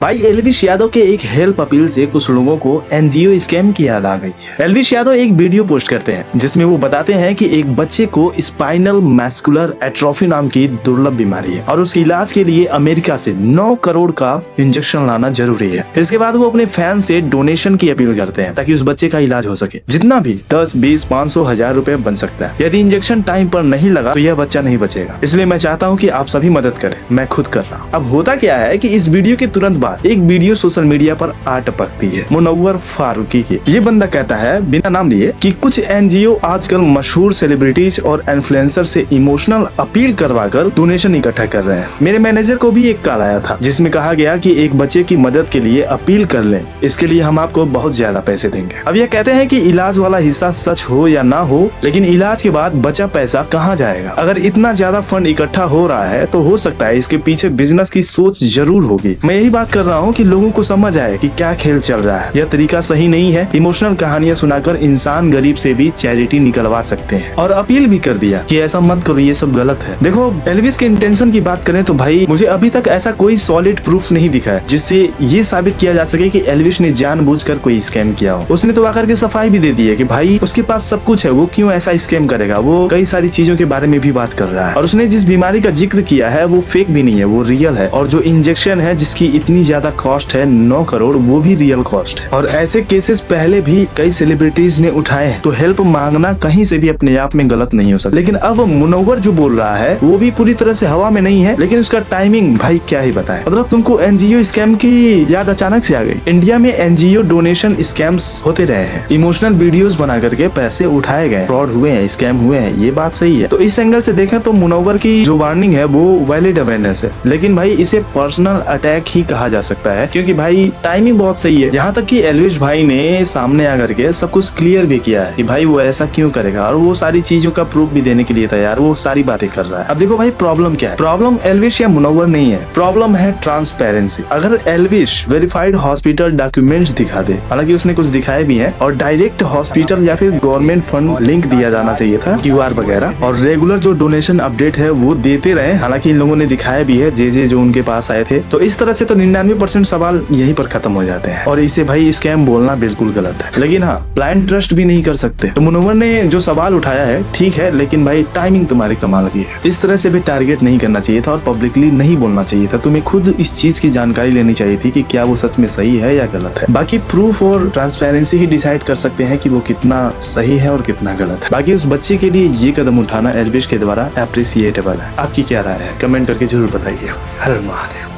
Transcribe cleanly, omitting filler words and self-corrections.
भाई एलविश यादव के एक हेल्प अपील से कुछ लोगों को एनजीओ स्कैम की याद आ गई है। एलविश यादव एक वीडियो पोस्ट करते हैं जिसमें वो बताते हैं कि एक बच्चे को स्पाइनल मैस्कुलर एट्रोफी नाम की दुर्लभ बीमारी है और उसके इलाज के लिए अमेरिका से 9 करोड़ का इंजेक्शन लाना जरूरी है। इसके बाद वो अपने फैन से डोनेशन की अपील करते हैं ताकि उस बच्चे का इलाज हो सके। जितना भी 10, 20, 500, 1000 रुपए बन सकता है। यदि इंजेक्शन टाइम पर नहीं लगा तो यह बच्चा नहीं बचेगा। इसलिए मैं चाहता हूँ कि आप सभी मदद करें। मैं खुद कर रहा हूँ। अब होता क्या है कि इस वीडियो के तुरंत बाद एक वीडियो सोशल मीडिया पर आ टपकती है मुनव्वर फारूकी की। ये बंदा कहता है बिना नाम लिए कि कुछ एनजीओ आजकल मशहूर सेलिब्रिटीज और इन्फ्लुएंसर से इमोशनल अपील करवाकर डोनेशन इकट्ठा कर रहे हैं। मेरे मैनेजर को भी एक कॉल आया था जिसमें कहा गया कि एक बच्चे की मदद के लिए अपील कर लें, इसके लिए हम आपको बहुत ज्यादा पैसे देंगे। अब यह कहते हैं कि इलाज वाला हिस्सा सच हो या ना हो, लेकिन इलाज के बाद बचा पैसा कहाँ जाएगा? अगर इतना ज्यादा फंड इकट्ठा हो रहा है तो हो सकता है इसके पीछे बिजनेस की सोच जरूर होगी। मैं यही बात कर रहा हूँ कि लोगों को समझ आए कि क्या खेल चल रहा है। यह तरीका सही नहीं है। इमोशनल कहानियां सुनाकर इंसान गरीब से भी चैरिटी निकलवा सकते हैं और अपील भी कर दिया कि ऐसा मत करो, ये सब गलत है। देखो एल्विस के इंटेंशन की बात करें तो भाई मुझे अभी तक ऐसा कोई सॉलिड प्रूफ नहीं दिखा है जिससे ये साबित किया जा सके कि एल्विस ने जानबूझकर कोई स्कैम किया हो। उसने तो आकर के सफाई भी दे दी है कि भाई उसके पास सब कुछ है, वो क्यों ऐसा स्कैम करेगा। वो कई सारी चीजों के बारे में भी बात कर रहा है और उसने जिस बीमारी का जिक्र किया है वो फेक भी नहीं है, वो रियल है। और जो इंजेक्शन है जिसकी इतनी ज्यादा कॉस्ट है 9 करोड़, वो भी रियल कॉस्ट है। और ऐसे केसेस पहले भी कई सेलिब्रिटीज ने उठाए हैं, तो हेल्प मांगना कहीं से भी अपने आप में गलत नहीं हो सकता। लेकिन अब मुनव्वर जो बोल रहा है वो भी पूरी तरह से हवा में नहीं है, लेकिन उसका टाइमिंग भाई क्या ही बताएं। मतलब तुमको एनजीओ स्कैम की याद अचानक से आ गई। इंडिया में एनजीओ डोनेशन स्कैम्स होते रहे हैं, इमोशनल वीडियोस बना करके पैसे उठाए गए, फ्रॉड हुए हैं, स्कैम हुए हैं, ये बात सही है। तो इस एंगल से देखें तो मुनव्वर की जो वार्निंग है वो वैलिड अवेयरनेस है, लेकिन भाई इसे पर्सनल अटैक ही कहा जा सकता है क्योंकि भाई टाइमिंग बहुत सही है। यहाँ तक कि एल्विश भाई ने सामने आकर के सब कुछ क्लियर भी किया है कि भाई वो ऐसा क्यों करेगा और वो सारी चीजों का प्रूफ भी देने के लिए तैयार, वो सारी बातें कर रहा है। अब देखो भाई प्रॉब्लम क्या है? प्रॉब्लम एल्विश या मुनव्वर नहीं है, प्रॉब्लम है ट्रांसपेरेंसी। अगर एल्विश वेरीफाइड हॉस्पिटल डॉक्यूमेंट्स दिखा दे, हालांकि उसने कुछ दिखाए भी है, और डायरेक्ट हॉस्पिटल या फिर गवर्नमेंट फंड लिंक दिया जाना चाहिए था, QR वगैरह, और रेगुलर जो डोनेशन अपडेट है वो देते रहे, हालांकि इन लोगों ने दिखाया भी है जे जो उनके पास आए थे। तो इस तरह से तो 99% सवाल यहीं पर खत्म हो जाते हैं और इसे भाई स्कैम बोलना बिल्कुल गलत है। लेकिन हाँ, ब्लाइंड ट्रस्ट भी नहीं कर सकते। तो मुनव्वर ने जो सवाल उठाया है ठीक है, लेकिन भाई टाइमिंग तुम्हारी कमाल की है। इस तरह से भी टारगेट नहीं करना चाहिए था और पब्लिकली नहीं बोलना चाहिए था। तुम्हें खुद इस चीज की जानकारी लेनी चाहिए थी कि क्या वो सच में सही है या गलत है। बाकी प्रूफ और ट्रांसपेरेंसी ही डिसाइड कर सकते हैं कि वो कितना सही है और कितना गलत है। बाकी उस बच्चे के लिए ये कदम उठाना एल्विश के द्वारा अप्रिसिएटेबल है। आपकी क्या राय है? कमेंट करके जरूर बताइए। हर महादेव।